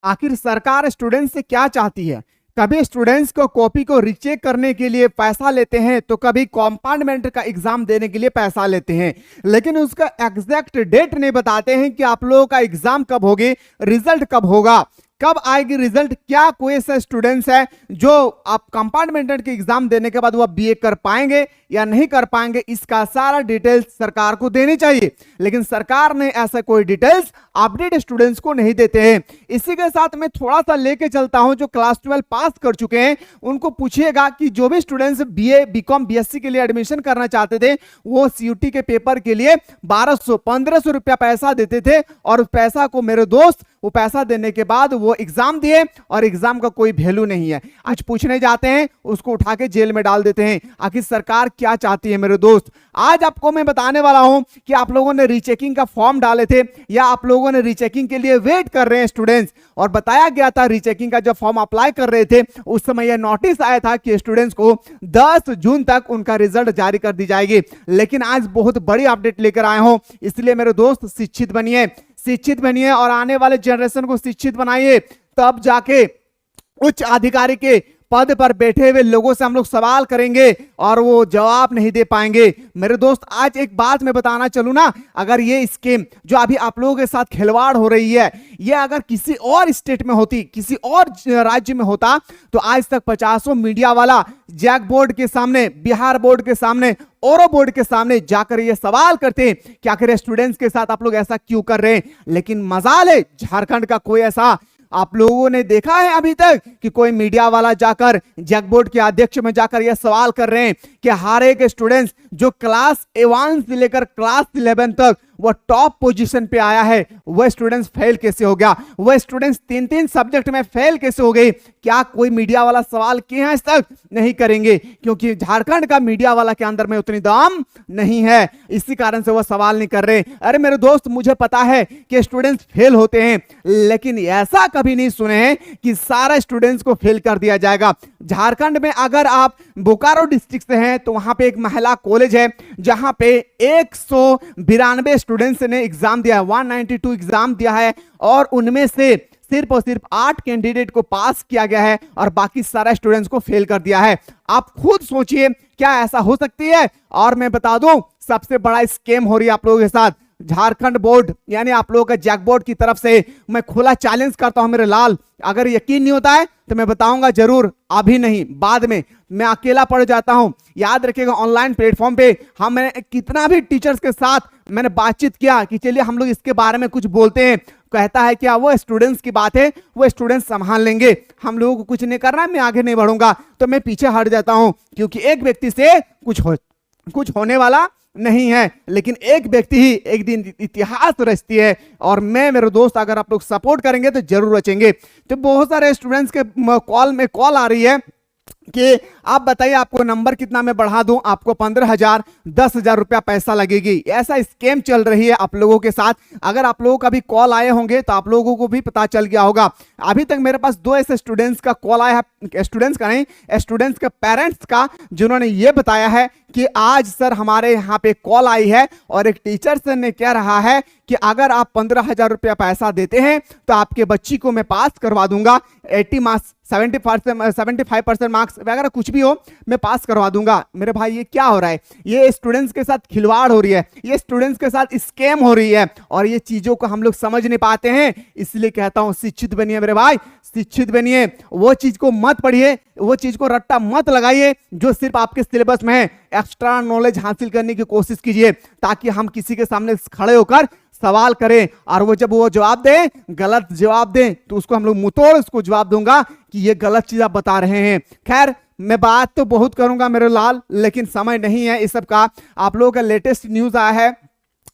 आखिर सरकार स्टूडेंट्स से क्या चाहती है? कभी स्टूडेंट्स को कॉपी को रीचेक करने के लिए पैसा लेते हैं, तो कभी कंपार्टमेंट का एग्जाम देने के लिए पैसा लेते हैं, लेकिन उसका एग्जैक्ट डेट नहीं बताते हैं कि आप लोगों का एग्जाम कब होगी, रिजल्ट कब होगा, कब आएगी रिजल्ट। क्या कोई ऐसे स्टूडेंट्स है जो आप कंपार्टमेंटल के एग्जाम देने के बाद वह बीए कर पाएंगे या नहीं कर पाएंगे, इसका सारा डिटेल्स सरकार को देनी चाहिए, लेकिन सरकार ने ऐसा कोई डिटेल्स अपडेट स्टूडेंट्स को नहीं देते हैं। इसी के साथ मैं थोड़ा सा लेके चलता हूं, जो क्लास 12 पास कर चुके हैं उनको पूछिएगा कि जो भी स्टूडेंट्स बीए बीकॉम बीएससी के लिए एडमिशन करना चाहते थे, वो सीयूटी के पेपर के लिए 1200-1500 रुपया पैसा देते थे, और उस पैसा को मेरे दोस्त वो पैसा देने के बाद वो एग्जाम दिए और एग्जाम का कोई वैल्यू नहीं है। आज पूछने जाते हैं उसको उठा के जेल में डाल देते हैं। आखिर सरकार क्या चाहती है मेरे दोस्त? आज आपको मैं बताने वाला हूं कि आप लोगों ने रीचेकिंग का फॉर्म डाले थे या आप लोगों ने रीचेकिंग के लिए वेट कर रहे हैं स्टूडेंट्स, और बताया गया था रीचेकिंग का जब फॉर्म अप्लाई कर रहे थे उस समय यह नोटिस आया था कि स्टूडेंट्स को 10 जून तक उनका रिजल्ट जारी कर दी जाएगी। लेकिन आज बहुत बड़ी अपडेट लेकर आए हूं, इसलिए मेरे दोस्त शिक्षित बनिए और आने वाले जनरेशन को शिक्षित बनाइए, तब जाके उच्च अधिकारी के पद पर बैठे हुए लोगों से हम लोग सवाल करेंगे और वो जवाब नहीं दे पाएंगे। मेरे दोस्त आज एक बात मैं बताना चलूं ना, अगर ये स्कीम जो अभी आप लोगों के साथ खिलवाड़ हो रही है, ये अगर किसी और स्टेट में होती, किसी और राज्य में होता, तो आज तक 50 मीडिया वाला जैक बोर्ड के सामने, बिहार बोर्ड के सामने, औरो बोर्ड के सामने जाकर ये सवाल करते हैं कि आखिर स्टूडेंट्स के साथ आप लोग ऐसा क्यों कर रहे हैं। लेकिन मजाल है झारखंड का कोई ऐसा आप लोगों ने देखा है अभी तक कि कोई मीडिया वाला जाकर जैक बोर्ड के अध्यक्ष में जाकर यह सवाल कर रहे हैं कि हर एक स्टूडेंट्स जो क्लास A1 से लेकर क्लास 11 तक वह टॉप पोजीशन पे आया है, वह स्टूडेंट्स फेल कैसे हो गया, वह स्टूडेंट्स 3-3 सब्जेक्ट में फेल कैसे हो गए? क्या कोई मीडिया वाला सवाल किए हैं? आज तक नहीं करेंगे, क्योंकि झारखंड का मीडिया वाला के अंदर में उतनी दम नहीं है, इसी कारण से वह सवाल नहीं कर रहे। अरे मेरे दोस्त, मुझे पता है कि स्टूडेंट्स फेल होते हैं, लेकिन ऐसा कभी नहीं सुने हैं कि सारा स्टूडेंट्स को फेल कर दिया जाएगा। झारखंड में अगर आप बोकारो डिस्ट्रिक्ट से हैं तो वहां पे एक महिला कॉलेज है जहां पे 192 स्टूडेंट्स ने एग्जाम दिया है, 192 एग्जाम दिया है, और उनमें से सिर्फ और सिर्फ 8 कैंडिडेट को पास किया गया है और बाकी सारा स्टूडेंट्स को फेल कर दिया है। आप खुद सोचिए क्या ऐसा हो सकती है? और मैं बता दूं, सबसे बड़ा स्कैम हो रही है आप लोगों के साथ। झारखंड बोर्ड यानी आप लोगों का जैक बोर्ड की तरफ से मैं खुला चैलेंज करता हूं मेरे लाल, अगर यकीन नहीं होता है तो मैं बताऊंगा जरूर, अभी नहीं बाद में। मैं अकेला पड़ जाता हूं, याद रखिएगा। ऑनलाइन प्लेटफॉर्म पे मैंने कितना भी टीचर्स के साथ मैंने बातचीत किया कि चलिए हम लोग इसके बारे में कुछ बोलते हैं, कहता है क्या वो स्टूडेंट्स की बात है, वो स्टूडेंट्स संभाल लेंगे, हम लोगों को कुछ नहीं करना, मैं आगे नहीं बढ़ूंगा, तो मैं पीछे हट जाता हूं, क्योंकि एक व्यक्ति से कुछ होने वाला नहीं है, लेकिन एक व्यक्ति ही एक दिन इतिहास रचती है। और मैं मेरे दोस्त, अगर आप लोग सपोर्ट करेंगे तो जरूर रचेंगे। तो बहुत सारे स्टूडेंट्स के कॉल आ रही है कि आप बताइए आपको नंबर कितना मैं बढ़ा दूं, आपको 15,000 10,000 रुपया पैसा लगेगी। ऐसा स्कैम चल रही है आप लोगों के साथ। अगर आप लोगों का भी कॉल आए होंगे तो आप लोगों को भी पता चल गया होगा। अभी तक मेरे पास 2 ऐसे स्टूडेंट्स का कॉल आया है, स्टूडेंट्स का नहीं, स्टूडेंट्स के पेरेंट्स का, जिन्होंने ये बताया है कि आज सर हमारे यहाँ पे कॉल आई है और एक टीचर सर ने कह रहा है कि अगर आप 15,000 रुपया पैसा देते हैं तो आपके बच्ची को मैं पास करवा दूंगा, 80 मार्क्स 75% मार्क्स वगैरह कुछ भी हो मैं पास करवा दूंगा। मेरे भाई ये क्या हो रहा है? ये स्टूडेंट्स के साथ खिलवाड़ हो रही है, ये स्टूडेंट्स के साथ स्कैम हो रही है, और ये चीजों को हम लोग समझ नहीं पाते हैं। इसलिए कहता हूं शिक्षित बनिए मेरे भाई, शिक्षित बनिए। वो चीज को मत पढ़िए, वो चीज को रट्टा मत लगाइए जो सिर्फ आपके सिलेबस में है। एक्स्ट्रा नॉलेज हासिल करने की कोशिश कीजिए, ताकि हम किसी के सामने खड़े होकर सवाल करें और वो जब वो जवाब दे, गलत जवाब दे, तो उसको हम लोग मुंहतोड़ उसको जवाब दूंगा कि ये गलत चीज आप बता रहे हैं। खैर, मैं बात तो बहुत करूंगा मेरे लाल, लेकिन समय नहीं है इस सब का। आप लोगों का लेटेस्ट न्यूज आया है,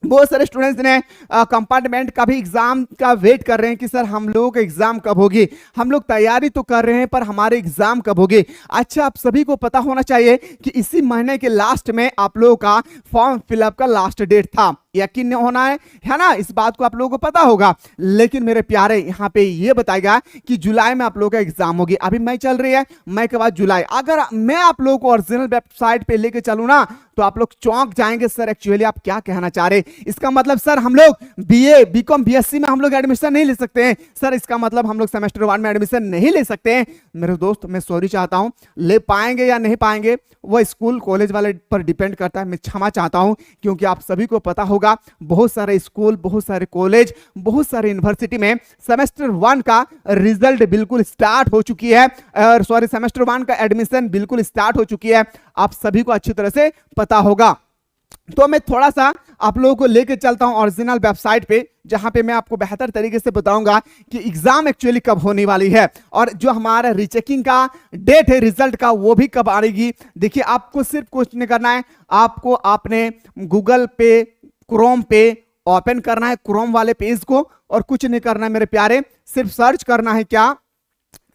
बहुत सारे स्टूडेंट्स ने कंपार्टमेंट का भी एग्जाम का वेट कर रहे हैं कि सर हम लोगों का एग्जाम कब होगी। हम लोग तैयारी तो कर रहे हैं पर हमारे एग्जाम कब होगी। अच्छा, आप सभी को पता होना चाहिए कि इसी महीने के लास्ट में आप लोगों का फॉर्म फिलअप का लास्ट डेट था। यकीन होना है ना, इस बात को आप लोगों को पता होगा। लेकिन मेरे प्यारे यहाँ पे ये बताएगा कि जुलाई में आप लोगों का एग्जाम होगी। अभी मई चल रही है, मई के बाद जुलाई। अगर मैं आप लोगों को ओरिजिनल वेबसाइट पे लेके चलूं ना तो आप लोग चौंक जाएंगे, सर एक्चुअली आप क्या कहना चाह रहे। इसका मतलब सर हम लोग बीए बीकॉम बीएससी में हम लोग एडमिशन नहीं ले सकते हैं सर, इसका मतलब हम लोग सेमेस्टर 1 में एडमिशन नहीं ले सकते हैं। मेरे दोस्त मैं सॉरी चाहता हूं, ले पाएंगे या नहीं पाएंगे वो स्कूल कॉलेज वाले पर डिपेंड करता है। मैं क्षमा चाहता हूं, क्योंकि आप सभी को पता होगा बहुत सारे स्कूल, बहुत सारे कॉलेज, बहुत सारे यूनिवर्सिटी में सेमेस्टर 1 का रिजल्ट बिल्कुल स्टार्ट हो चुकी है, और सॉरी सेमेस्टर 1 का एडमिशन बिल्कुल स्टार्ट हो चुकी है। आप सभी को अच्छी तरह से पता होगा। तो मैं थोड़ा सा आप लोगों को लेके चलता हूं ओरिजिनल वेबसाइट पे, जहां पे मैं आपको बेहतर तरीके से बताऊंगा कि एग्जाम एक्चुअली कब होने वाली है, और जो हमारा रीचेकिंग का डेट है रिजल्ट का वो भी कब आएगी। देखिए आपको सिर्फ कुछ नहीं करना है, आपको आपने गूगल पे, क्रोम पे ओपन करना है, क्रोम वाले पेज को, और कुछ नहीं करना है मेरे प्यारे, सिर्फ सर्च करना है क्या,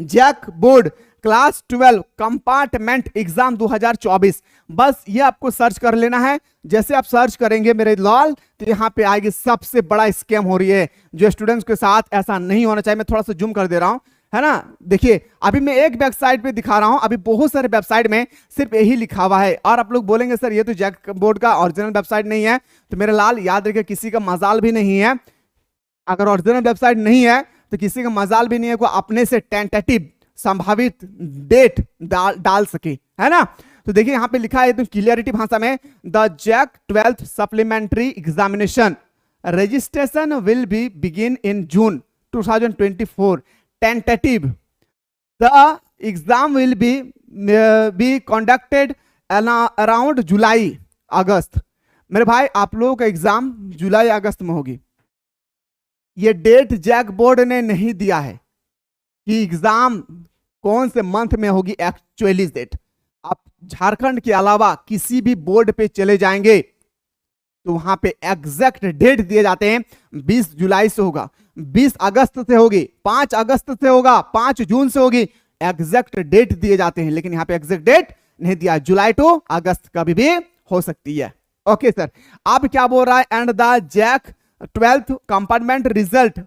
JAC board class 12 compartment exam 2024। बस ये आपको सर्च कर लेना है। जैसे आप सर्च करेंगे मेरे लाल, तो यहां पे आएगी सबसे बड़ा स्कैम हो रही है जो स्टूडेंट्स के साथ, ऐसा नहीं होना चाहिए। मैं थोड़ा सा जूम कर दे रहा हूं, है ना। देखिए अभी मैं एक वेबसाइट पे दिखा रहा हूं, अभी बहुत सारे वेबसाइट में सिर्फ यही लिखा हुआ है। और आप लोग बोलेंगे सर ये तो जैक बोर्ड का ओरिजिनल वेबसाइट नहीं है, तो मेरे लाल याद रखिए किसी का मजाल भी नहीं है। अगर ओरिजिनल वेबसाइट नहीं है तो किसी का मजाल भी नहीं है को अपने से टेंटेटिव संभावित डेट डाल सके, है ना। तो देखिए यहां पे लिखा है तो क्लियरिटी भाषा में, the JAC 12th supplementary examination registration will be begin in June 2024, tentative the exam will be conducted around July August. मेरे भाई आप लोगों का एग्जाम जुलाई अगस्त में होगी। ये डेट जैक बोर्ड ने नहीं दिया है कि एग्जाम कौन से मंथ में होगी एक्चुअली डेट। आप झारखंड के अलावा किसी भी बोर्ड पे चले जाएंगे तो वहां पे एग्जैक्ट डेट दिए जाते हैं। 20 जुलाई से होगा, 20 अगस्त से होगी, 5 अगस्त से होगा, 5 जून से होगी, एग्जैक्ट डेट दिए जाते हैं। लेकिन यहां पे एग्जैक्ट डेट नहीं दिया, जुलाई टू अगस्त कभी भी हो सकती है। ओके सर, अब क्या बोल रहा है, and the JAC 12th compartment result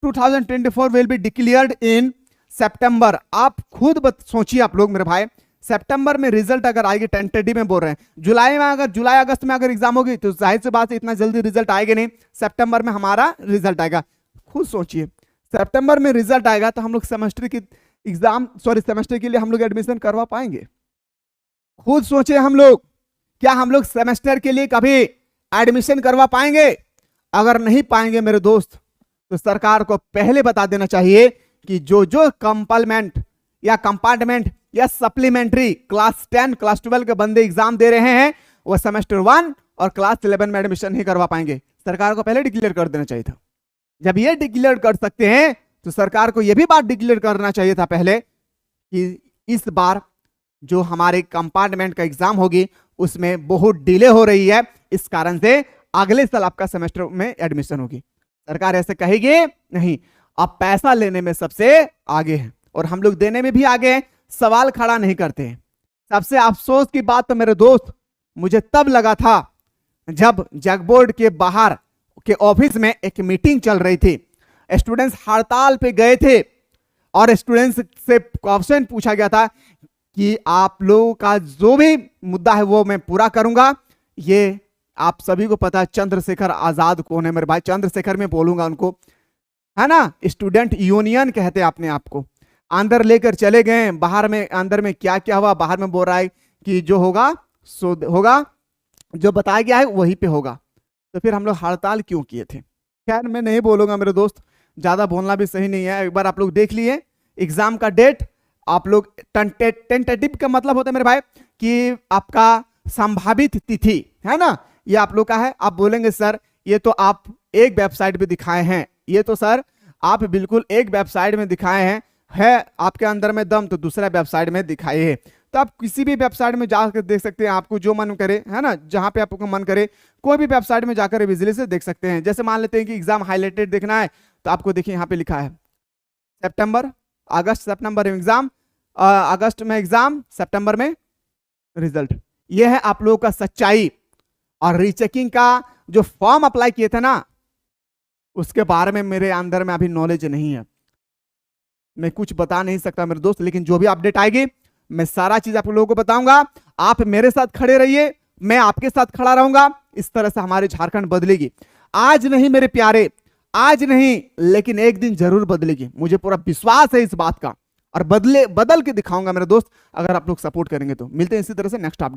2024 will be declared in September. आप खुद सोचिए आप लोग मेरे भाई, सितंबर में रिजल्ट अगर आएगी, टेंटेटिव में बोल रहे हैं, जुलाई में अगर जुलाई अगस्त में अगर एग्जाम होगी तो जाहिर सी बात है इतना जल्दी रिजल्ट आएगा नहीं, सितंबर में हमारा रिजल्ट आएगा। खुद सोचिए सितंबर में रिजल्ट आएगा तो हम लोग सेमेस्टर की एग्जाम सेमेस्टर के लिए हम लोग एडमिशन करवा पाएंगे? खुद सोचे हम लोग, क्या हम लोग सेमेस्टर के लिए कभी एडमिशन करवा पाएंगे? अगर नहीं पाएंगे मेरे दोस्त, तो सरकार को पहले बता देना चाहिए कि जो जो कंपार्टमेंट या कंपार्टमेंट या सप्लीमेंट्री क्लास 10 क्लास 12 के बंदे एग्जाम दे रहे हैं वो सेमेस्टर 1 और क्लास 11 में एडमिशन नहीं करवा पाएंगे। सरकार को पहले डिक्लेयर कर देना चाहिए था। जब ये डिक्लेयर कर सकते हैं तो सरकार को यह भी बात डिक्लेयर करना चाहिए था पहले कि इस बार जो हमारे कंपार्टमेंट का एग्जाम होगी उसमें बहुत डिले हो रही है, इस कारण से अगले साल आपका सेमेस्टर में एडमिशन होगी। सरकार ऐसे कहेगी नहीं, आप पैसा लेने में सबसे आगे है और हम लोग देने में भी आगे हैं, सवाल खड़ा नहीं करते हैं। सबसे अफसोस की बात तो मेरे दोस्त मुझे तब लगा था जब जैक बोर्ड के बाहर के ऑफिस में एक मीटिंग चल रही थी, स्टूडेंट्स हड़ताल पे गए थे और स्टूडेंट्स से क्वेश्चन पूछा गया था कि आप लोगों का जो भी मुद्दा है वो मैं पूरा करूंगा। ये आप सभी को पता है चंद्रशेखर आजाद कौन है मेरे भाई, चंद्रशेखर में बोलूंगा उनको, है ना। स्टूडेंट यूनियन कहते हैं अपने आप को। अंदर लेकर चले गए, बाहर में अंदर में क्या क्या हुआ, बाहर में बोल रहा है कि जो होगा सो होगा, जो बताया गया है वहीं पे होगा। तो फिर हम लोग हड़ताल क्यों किए थे? खैर मैं नहीं बोलूंगा मेरे दोस्त, ज्यादा बोलना भी सही नहीं है। एक बार आप लोग देख लिए एग्जाम का डेट, आप लोग टेंटेटिव का मतलब होता है मेरे भाई कि आपका संभावित तिथि, है ना, ये आप लोग का है। आप बोलेंगे सर ये तो आप एक वेबसाइट पे दिखाए हैं, ये तो सर आप बिल्कुल एक वेबसाइट में दिखाए हैं, है आपके अंदर में दम तो दूसरा वेबसाइट में दिखाए है। तो आप किसी भी वेबसाइट में जाकर देख सकते हैं, आपको जो मन करे, है ना, जहां पे आपको मन करे कोई भी वेबसाइट में जाकर विजिली से देख सकते हैं। जैसे मान लेते हैं कि एग्जाम हाईलाइटेड देखना है तो आपको देखिए यहाँ पे लिखा है सितंबर अगस्त, सितंबर में एग्जाम, अगस्त में एग्जाम, सितंबर में रिजल्ट। यह है आप लोगों का सच्चाई। और रीचेकिंग का जो फॉर्म अप्लाई किए थे ना, उसके बारे में मेरे अंदर में अभी नॉलेज नहीं है, मैं कुछ बता नहीं सकता मेरे दोस्त। लेकिन जो भी अपडेट आएगी मैं सारा चीज आप लोगों को बताऊंगा। आप मेरे साथ खड़े रहिए, मैं आपके साथ खड़ा रहूंगा। इस तरह से हमारे झारखंड बदलेगी। आज नहीं मेरे प्यारे, आज नहीं, लेकिन एक दिन जरूर बदलेगी, मुझे पूरा विश्वास है इस बात का। और बदल के दिखाऊंगा मेरे दोस्त, अगर आप लोग सपोर्ट करेंगे तो। मिलते हैं इसी तरह से नेक्स्ट अपडेट।